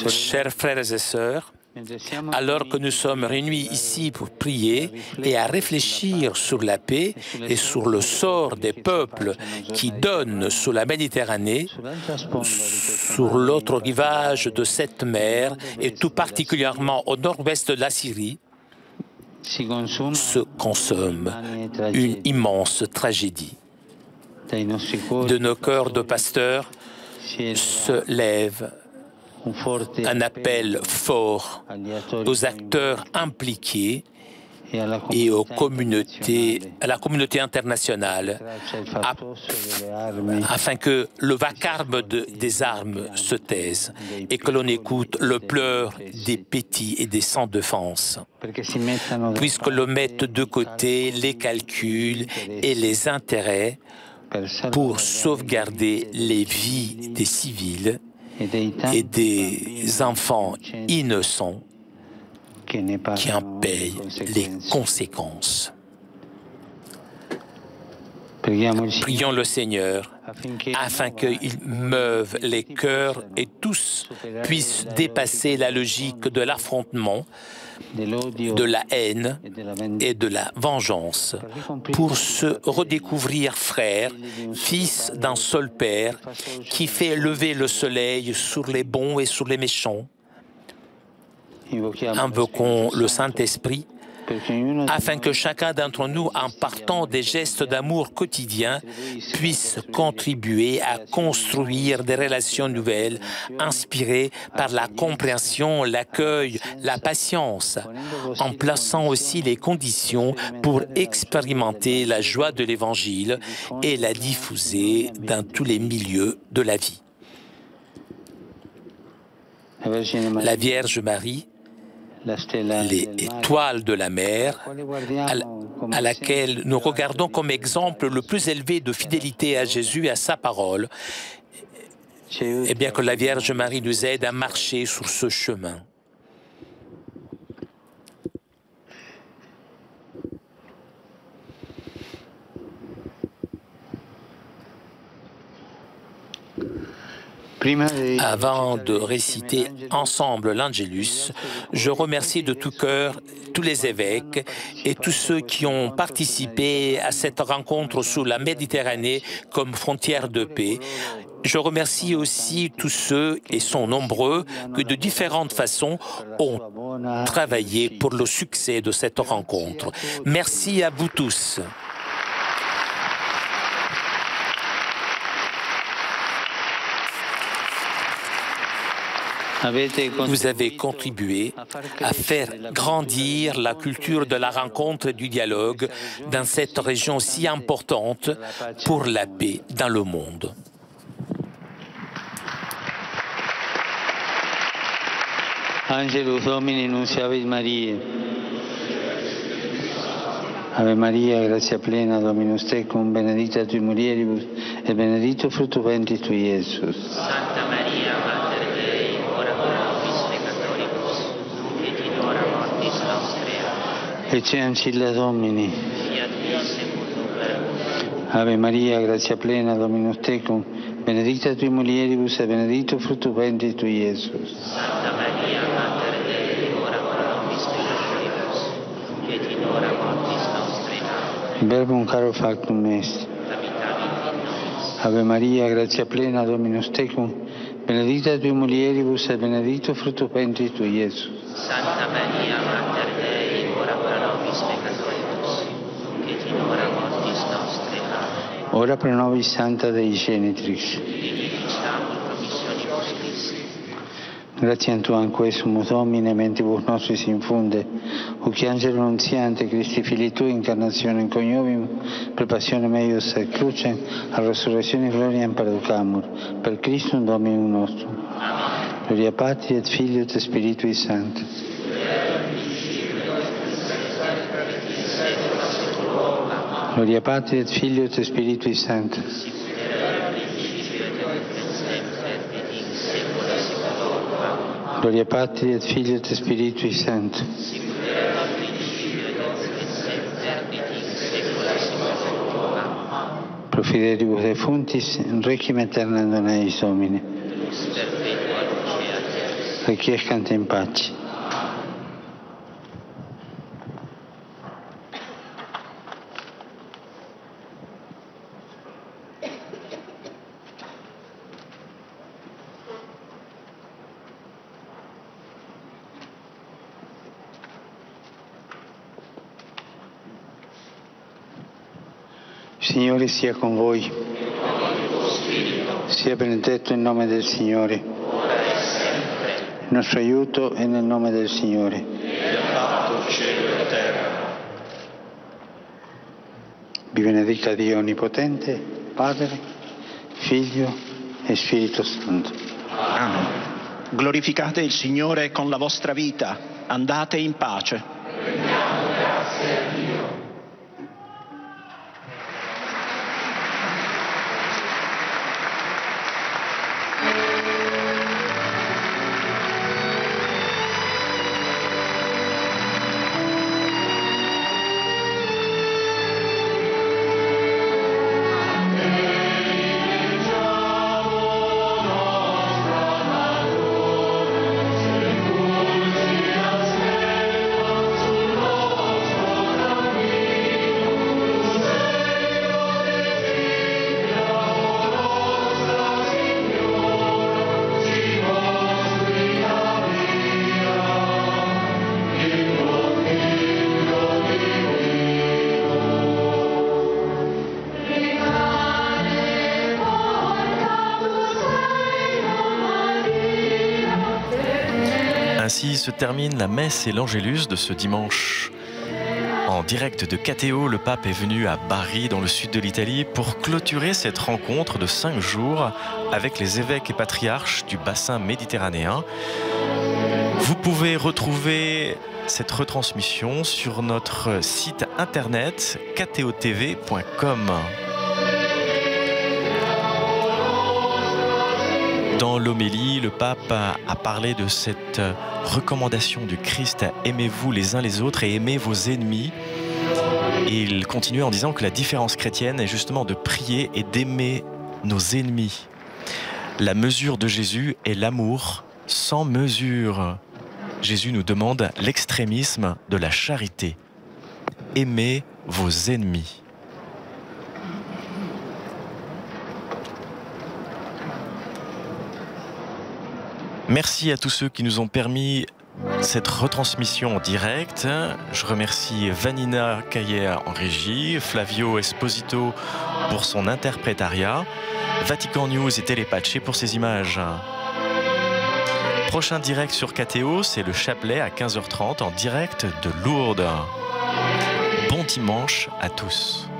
Chers frères et sœurs, alors que nous sommes réunis ici pour prier et à réfléchir sur la paix et sur le sort des peuples qui donnent sous la Méditerranée, sur l'autre rivage de cette mer et tout particulièrement au nord-ouest de la Syrie, se consomme une immense tragédie. De nos cœurs de pasteurs se lève un appel fort aux acteurs impliqués et à la communauté internationale afin que le vacarme des armes se taise et que l'on écoute le pleur des petits et des sans défense, puisque l'on mette de côté les calculs et les intérêts pour sauvegarder les vies des civils et des enfants innocents qui en payent les conséquences. Prions le Seigneur afin qu'il meuve les cœurs et tous puissent dépasser la logique de l'affrontement, de la haine et de la vengeance pour se redécouvrir frères, fils d'un seul Père qui fait lever le soleil sur les bons et sur les méchants. Invoquons le Saint-Esprit afin que chacun d'entre nous, en partant des gestes d'amour quotidiens, puisse contribuer à construire des relations nouvelles inspirées par la compréhension, l'accueil, la patience, en plaçant aussi les conditions pour expérimenter la joie de l'Évangile et la diffuser dans tous les milieux de la vie. La Vierge Marie, l'étoile de la mer, à laquelle nous regardons comme exemple le plus élevé de fidélité à Jésus et à sa parole, et bien que la Vierge Marie nous aide à marcher sur ce chemin. Avant de réciter ensemble l'Angelus, je remercie de tout cœur tous les évêques et tous ceux qui ont participé à cette rencontre sous la Méditerranée comme frontière de paix. Je remercie aussi tous ceux, et sont nombreux, que de différentes façons ont travaillé pour le succès de cette rencontre. Merci à vous tous. Vous avez contribué à faire grandir la culture de la rencontre et du dialogue dans cette région si importante pour la paix dans le monde. Angelus Domini nunciavit Mariae. Ave Maria, gratia plena, Dominus tecum, benedicta tui mulieribus, et benedictus fructus ventris tui, Iesus. Santa Maria, Mater Dei, ora pro nobis peccatoribus, nunc et in hora mortis nostre. Ecce ancilla Domini. Fiat mi sepultur. Ave Maria, gratia plena, Dominus tecum, benedicta tui mulieribus, et benedictus fructus ventris tui, Iesus. Santa Maria, Mater Dei, ora pro nobis peccatoribus, nunc et in hora mortis nostre. Verbum caro factum est. Ave Maria, gratia plena, Dominus tecum, benedicta tui mulieribus, et benedictus fructus ventris tui, Iesus. Santa Maria, Mater Dei, ora pro nobis peccatoribus, nunc et in hora mortis nostre. Amen. Ora pro nobis Santa Dei Genitrix. Promissionibus Christi. Gratiam Tuam quesumus Domine, mentibus nostris infunde, uc angelo nuntiante Christi Filii Tui, incarnationem coniovium, per passionem eius et crucem, a resurrectione gloriam perducamur, per Christum Dominum nostrum. Amen. Gloria Patri et Filii et Spiritui Sancti. Gloria Patri et Filii et Spiritui Sancti. Gloria Patri et Filii et Spiritui Sancti. Pro fidelibus defunctis, requiem aeternam dona eis Domine. requiescant in pace. Signore sia con voi, sia benedetto il nome del Signore, il nostro aiuto è nel nome del Signore. Cielo e terra. Vi benedica Dio Onnipotente, Padre, Figlio e Spirito Santo. Amen. Glorificate il Signore con la vostra vita, andate in pace. Rendiamo grazie a Dio. Ainsi se termine la messe et l'Angélus de ce dimanche. En direct de Catteo, le pape est venu à Bari, dans le sud de l'Italie, pour clôturer cette rencontre de 5 jours avec les évêques et patriarches du bassin méditerranéen. Vous pouvez retrouver cette retransmission sur notre site internet catteotv.com. Dans l'homélie, le pape a parlé de cette recommandation du Christ « Aimez-vous les uns les autres et aimez vos ennemis ». Et il continue en disant que la différence chrétienne est justement de prier et d'aimer nos ennemis. La mesure de Jésus est l'amour sans mesure. Jésus nous demande l'extrémisme de la charité. Aimez vos ennemis. Merci à tous ceux qui nous ont permis cette retransmission en direct. Je remercie Vanina Caillé en régie, Flavio Esposito pour son interprétariat, Vatican News et Télépaché pour ses images. Prochain direct sur Catteo, c'est le chapelet à 15h30 en direct de Lourdes. Bon dimanche à tous.